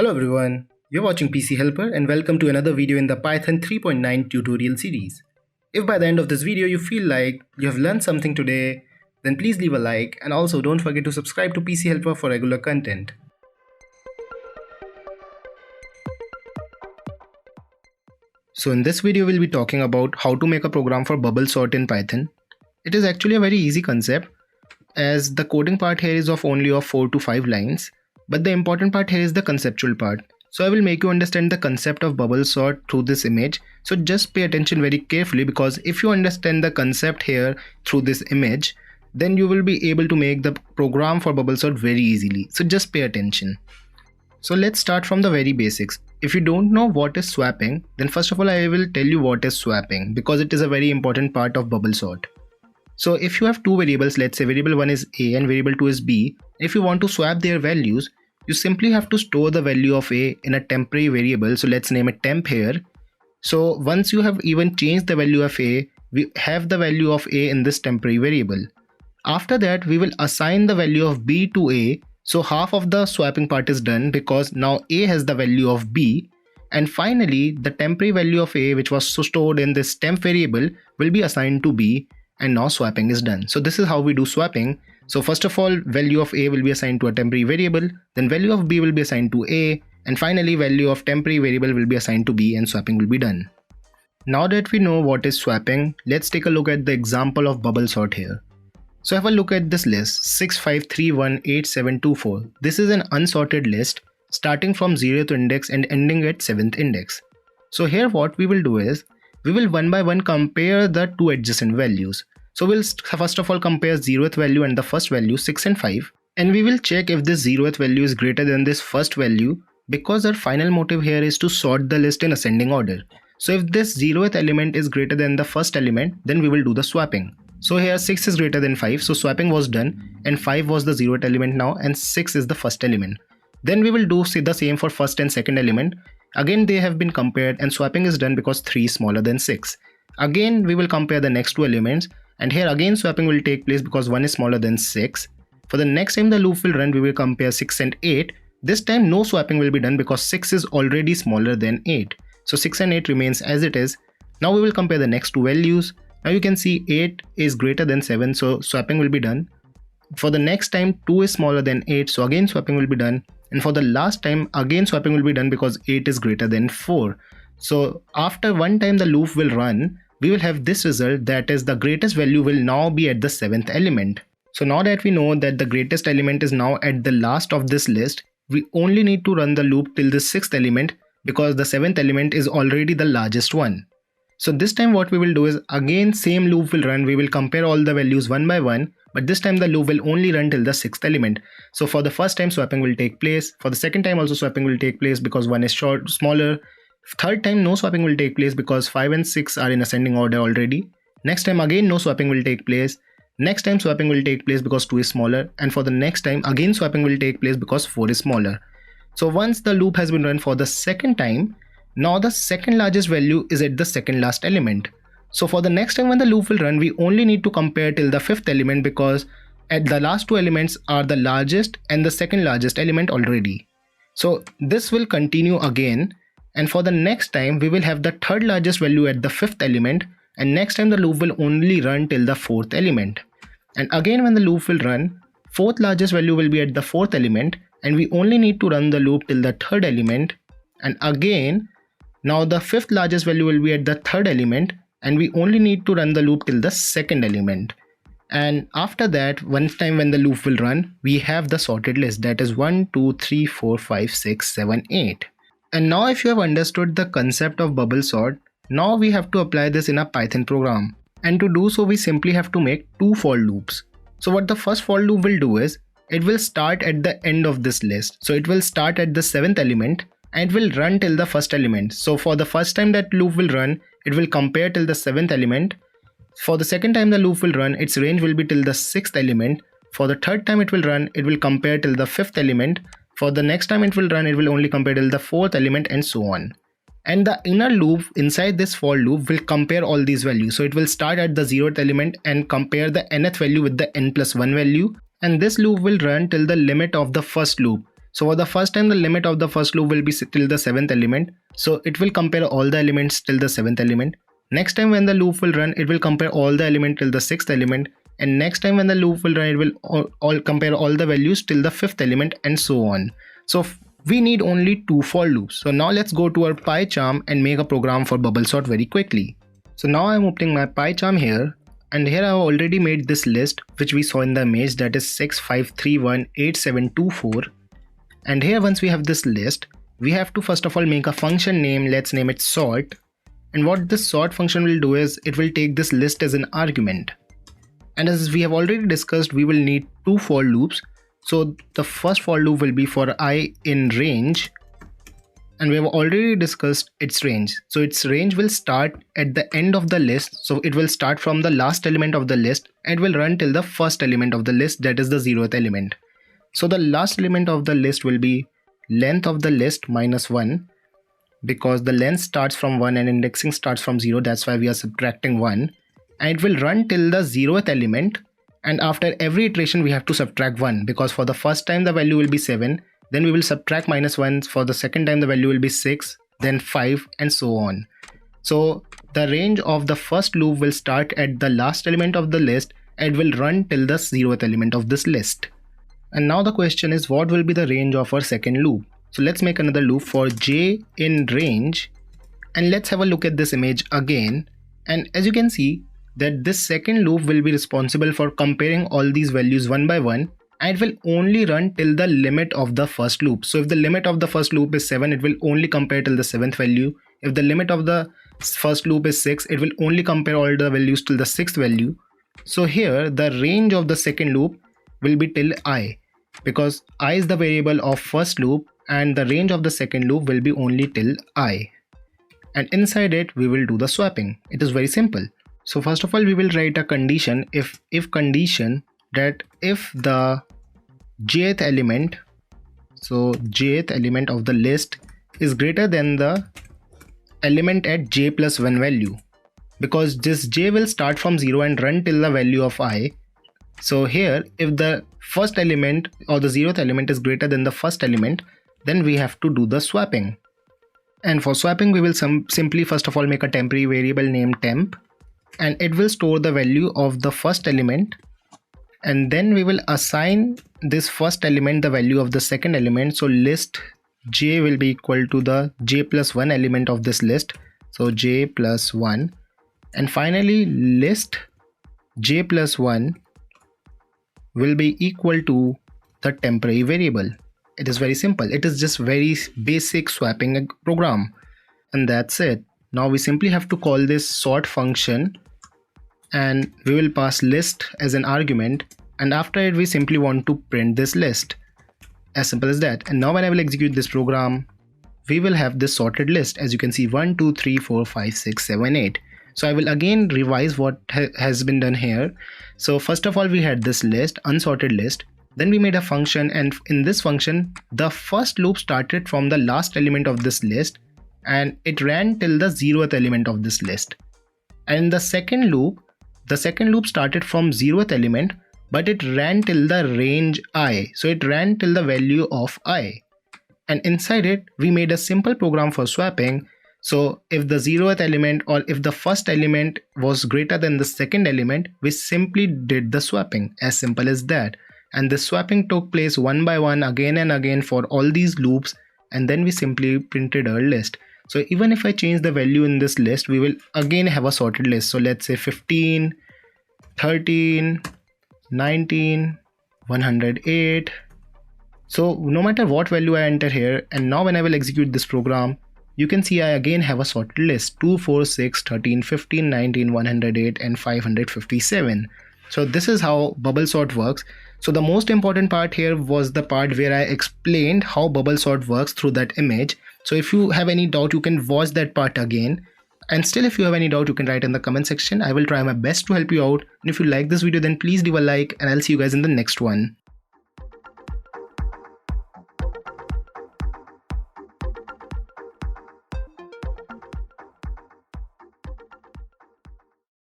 Hello everyone, you're watching PC Helper and welcome to another video in the Python 3.9 tutorial series. If by the end of this video you feel like you have learned something today, then please leave a like and also don't forget to subscribe to PC Helper for regular content. So in this video we'll be talking about how to make a program for bubble sort in Python. It is actually a very easy concept as the coding part here is only 4 to 5 lines. But the important part here is the conceptual part. So I will make you understand the concept of bubble sort through this image. So just pay attention very carefully, because if you understand the concept here through this image, then you will be able to make the program for bubble sort very easily. So just pay attention. So let's start from the very basics. If you don't know what is swapping, then first of all I will tell you what is swapping, because it is a very important part of bubble sort. So if you have two variables, let's say variable 1 is a and variable 2 is b, if you want to swap their values, you simply have to store the value of a in a temporary variable. So let's name it temp here. So once you have even changed the value of a, we have the value of a in this temporary variable. After that, we will assign the value of b to a. So half of the swapping part is done because now a has the value of b. And finally, the temporary value of a, which was stored in this temp variable, will be assigned to b. And now swapping is done. So this is how we do swapping. So first of all, value of a will be assigned to a temporary variable, then value of b will be assigned to a, and finally value of temporary variable will be assigned to b, and swapping will be done. Now that we know what is swapping, let's take a look at the example of bubble sort here. So have a look at this list 65318724. This is an unsorted list starting from 0th index and ending at 7th index. So here what we will do is, we will one by one compare the two adjacent values. So we'll first of all compare 0th value and the first value 6 and 5, and we will check if this 0th value is greater than this first value, because our final motive here is to sort the list in ascending order. So if this 0th element is greater than the first element, then we will do the swapping. So here 6 is greater than 5, so swapping was done, and 5 was the 0th element now and 6 is the first element. Then we will do the same for first and second element. Again they have been compared and swapping is done because 3 is smaller than 6. Again we will compare the next two elements, and here again swapping will take place because 1 is smaller than 6. For the next time the loop will run, we will compare 6 and 8. This time no swapping will be done because 6 is already smaller than 8. So 6 and 8 remains as it is. Now we will compare the next two values. Now you can see 8 is greater than 7, so swapping will be done. For the next time 2 is smaller than 8, so again swapping will be done. And for the last time again swapping will be done because 8 is greater than 4. So after one time the loop will run, we will have this result, that is the greatest value will now be at the 7th element. So now that we know that the greatest element is now at the last of this list, we only need to run the loop till the 6th element because the 7th element is already the largest one. So this time what we will do is, again same loop will run, we will compare all the values one by one, but this time the loop will only run till the 6th element. So for the first time swapping will take place, for the second time also swapping will take place because 1 is smaller. Third time no swapping will take place because 5 and 6 are in ascending order already. Next time again no swapping will take place. Next time swapping will take place because 2 is smaller, and for the next time again swapping will take place because 4 is smaller. So once the loop has been run for the second time, now the second largest value is at the second last element. So for the next time when the loop will run, we only need to compare till the 5th element because at the last two elements are the largest and the second largest element already. So this will continue again. And for the next time we will have the third largest value at the 5th element, and next time the loop will only run till the 4th element. And again when the loop will run, 4th largest value will be at the 4th element, and we only need to run the loop till the 3rd element. And again now the 5th largest value will be at the 3rd element, and we only need to run the loop till the 2nd element. And after that, one time when the loop will run, we have the sorted list, that is 1 2 3 4 5 6 7 8. And now if you have understood the concept of bubble sort, now we have to apply this in a Python program. And to do so we simply have to make two for loops. So what the first for loop will do is, it will start at the end of this list. So it will start at the 7th element and it will run till the first element. So for the first time that loop will run, it will compare till the 7th element. For the second time the loop will run, its range will be till the 6th element. For the third time it will run, it will compare till the 5th element. For the next time it will run, it will only compare till the 4th element, and so on. And the inner loop inside this for loop will compare all these values. So it will start at the 0th element and compare the nth value with the n plus 1 value, and this loop will run till the limit of the first loop. So for the first time, the limit of the first loop will be till the 7th element. So it will compare all the elements till the 7th element. Next time when the loop will run, it will compare all the elements till the 6th element. And next time when the loop will run, it will all compare all the values till the 5th element, and so on. So we need only 2 for loops. So now let's go to our PyCharm and make a program for bubble sort very quickly. So now I'm opening my PyCharm here, and here I've already made this list which we saw in the image, that is 65318724. And here once we have this list, we have to first of all make a function name. Let's name it sort. And what this sort function will do is it will take this list as an argument. And as we have already discussed, we will need 2 for loops. So the first for loop will be for I in range, and we have already discussed its range. So its range will start at the end of the list. So it will start from the last element of the list and will run till the first element of the list, that is the 0th element. So the last element of the list will be length of the list minus 1, because the length starts from 1 and indexing starts from 0. That's why we are subtracting 1. And it will run till the 0th element. And after every iteration we have to subtract 1, because for the first time the value will be 7, then we will subtract minus 1, for the second time the value will be 6, then 5, and so on. So the range of the first loop will start at the last element of the list and will run till the 0th element of this list. And now the question is, what will be the range of our second loop? So let's make another loop for j in range, and let's have a look at this image again. And as you can see, that this second loop will be responsible for comparing all these values one by one, and it will only run till the limit of the first loop. So if the limit of the first loop is 7, it will only compare till the 7th value. If the limit of the first loop is 6, it will only compare all the values till the 6th value. So here the range of the second loop will be till I, because I is the variable of first loop, and the range of the second loop will be only till I. And inside it we will do the swapping. It is very simple. So first of all, we will write a condition, if condition, that if the jth element, so jth element of the list is greater than the element at j plus 1 value, because this j will start from 0 and run till the value of I. So here, if the first element or the 0th element is greater than the first element, then we have to do the swapping. And for swapping, we will simply first of all make a temporary variable named temp, and it will store the value of the first element, and then we will assign this first element the value of the second element. So list j will be equal to the j plus 1 element of this list, so j plus 1, and finally list j plus 1 will be equal to the temporary variable. It is very simple. It is just very basic swapping program, and that's it. Now we simply have to call this sort function, and we will pass list as an argument, and after it we simply want to print this list. As simple as that. And now when I will execute this program, we will have this sorted list. As you can see, 1 2 3 4 5 6 7 8. So I will again revise what has been done here. So first of all, we had this list, unsorted list. Then we made a function, and in this function the first loop started from the last element of this list and it ran till the 0th element of this list. And the second loop started from 0th element, but it ran till the range I. So it ran till the value of I. And inside it, we made a simple program for swapping. So if the 0th element or if the first element was greater than the second element, we simply did the swapping. As simple as that. And the swapping took place one by one again and again for all these loops, and then we simply printed our list. So even if I change the value in this list, we will again have a sorted list. So let's say 15, 13, 19, 108. So no matter what value I enter here, and now when I will execute this program, you can see I again have a sorted list: 2, 4, 6, 13, 15, 19, 108 and 557. So this is how bubble sort works. So the most important part here was the part where I explained how bubble sort works through that image. So if you have any doubt, you can watch that part again. And still, if you have any doubt, you can write in the comment section. I will try my best to help you out. And if you like this video, then please leave a like, and I'll see you guys in the next one.